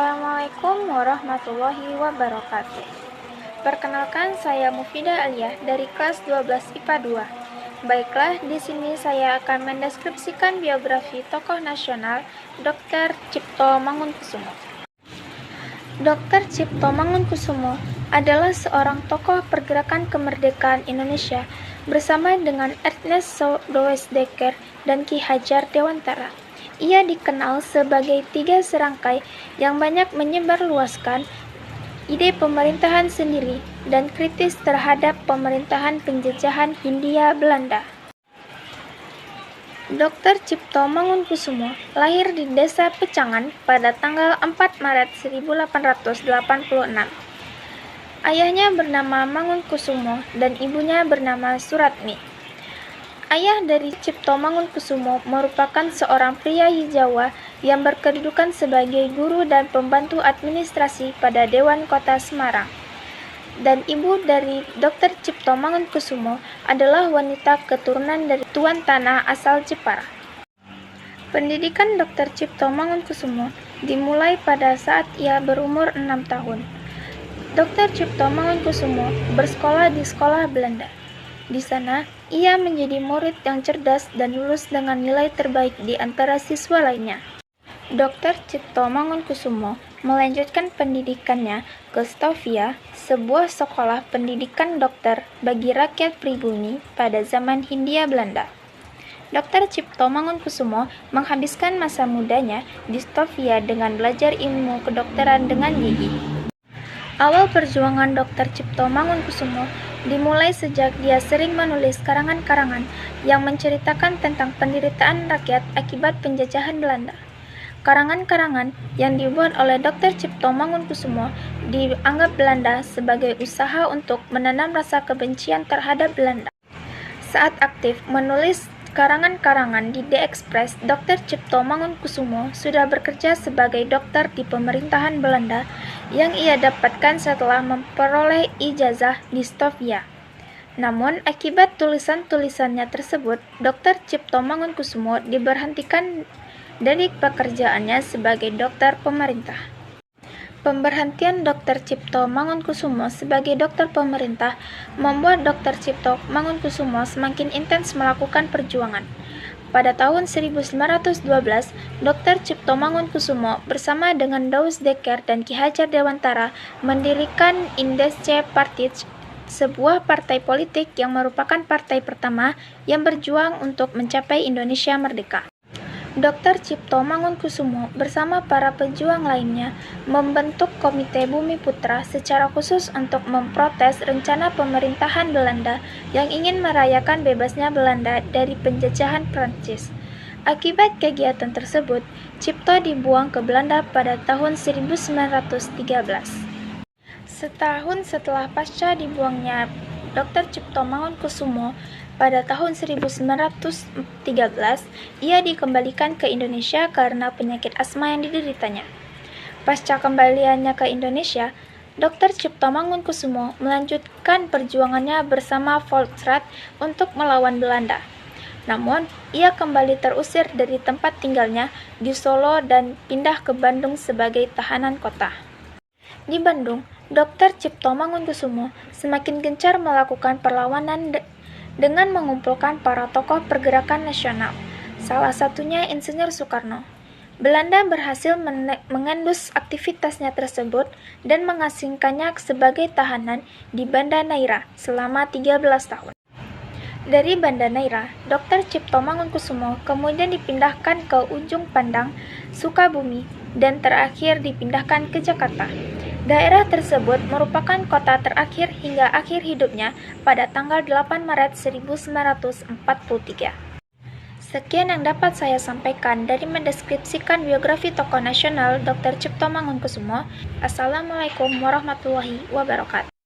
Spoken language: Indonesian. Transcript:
Assalamualaikum warahmatullahi wabarakatuh. Perkenalkan, saya Mufidah Aliyah dari kelas 12 IPA 2. Baiklah, di sini saya akan mendeskripsikan biografi tokoh nasional Dr. Tjipto Mangunkusumo. Dr. Tjipto Mangunkusumo adalah seorang tokoh pergerakan kemerdekaan Indonesia bersama dengan Ernest Douwes-Dekker dan Ki Hajar Dewantara. Ia dikenal sebagai tiga serangkai yang banyak menyebarluaskan ide pemerintahan sendiri dan kritis terhadap pemerintahan penjajahan Hindia Belanda. Dr. Tjipto Mangunkusumo lahir di Desa Pecangan pada tanggal 4 Maret 1886. Ayahnya bernama Mangunkusumo dan ibunya bernama Suratmi. Ayah dari Tjipto Mangunkusumo merupakan seorang priyayi Jawa yang berkedudukan sebagai guru dan pembantu administrasi pada Dewan Kota Semarang. Dan ibu dari Dr. Tjipto Mangunkusumo adalah wanita keturunan dari tuan tanah asal Jepara. Pendidikan Dr. Tjipto Mangunkusumo dimulai pada saat ia berumur 6 tahun. Dr. Tjipto Mangunkusumo bersekolah di sekolah Belanda. Di sana, ia menjadi murid yang cerdas dan lulus dengan nilai terbaik di antara siswa lainnya. Dr. Tjipto Mangunkusumo melanjutkan pendidikannya ke Stovia, sebuah sekolah pendidikan dokter bagi rakyat pribumi pada zaman Hindia Belanda. Dr. Tjipto Mangunkusumo menghabiskan masa mudanya di Stovia dengan belajar ilmu kedokteran dengan gigih. Awal perjuangan Dr. Tjipto Mangunkusumo dimulai sejak dia sering menulis karangan-karangan yang menceritakan tentang penderitaan rakyat akibat penjajahan Belanda. Karangan-karangan yang dibuat oleh Dr. Tjipto Mangunkusumo dianggap Belanda sebagai usaha untuk menanam rasa kebencian terhadap Belanda. Saat aktif menulis karangan-karangan di The Express, Dr. Tjipto Mangunkusumo sudah bekerja sebagai dokter di pemerintahan Belanda yang ia dapatkan setelah memperoleh ijazah di Stovia. Namun, akibat tulisan-tulisannya tersebut, Dr. Tjipto Mangunkusumo diberhentikan dari pekerjaannya sebagai dokter pemerintah. Pemberhentian Dr. Tjipto Mangunkusumo sebagai dokter pemerintah membuat Dr. Tjipto Mangunkusumo semakin intens melakukan perjuangan. Pada tahun 1912, Dr. Tjipto Mangunkusumo bersama dengan Douwes-Dekker dan Ki Hajar Dewantara mendirikan Indische Partij, sebuah partai politik yang merupakan partai pertama yang berjuang untuk mencapai Indonesia merdeka. Dr. Tjipto Mangunkusumo bersama para pejuang lainnya membentuk Komite Bumiputra secara khusus untuk memprotes rencana pemerintahan Belanda yang ingin merayakan bebasnya Belanda dari penjajahan Prancis. Akibat kegiatan tersebut, Tjipto dibuang ke Belanda pada tahun 1913. Setahun setelah pasca dibuangnya Dr. Tjipto Mangunkusumo, pada tahun 1913, ia dikembalikan ke Indonesia karena penyakit asma yang dideritanya. Pasca kembaliannya ke Indonesia, Dr. Tjipto Mangunkusumo melanjutkan perjuangannya bersama Volksraad untuk melawan Belanda. Namun, ia kembali terusir dari tempat tinggalnya di Solo dan pindah ke Bandung sebagai tahanan kota. Di Bandung, Dr. Tjipto Mangunkusumo semakin gencar melakukan perlawanan dengan mengumpulkan para tokoh pergerakan nasional, salah satunya Insinyur Soekarno. Belanda berhasil mengendus aktivitasnya tersebut dan mengasingkannya sebagai tahanan di Banda Neira selama 13 tahun. Dari Banda Neira, Dr. Tjipto Mangunkusumo kemudian dipindahkan ke Ujung Pandang, Sukabumi, dan terakhir dipindahkan ke Jakarta. Daerah tersebut merupakan kota terakhir hingga akhir hidupnya pada tanggal 8 Maret 1943. Sekian yang dapat saya sampaikan dari mendeskripsikan biografi tokoh nasional Dr. Tjipto Mangunkusumo. Assalamualaikum warahmatullahi wabarakatuh.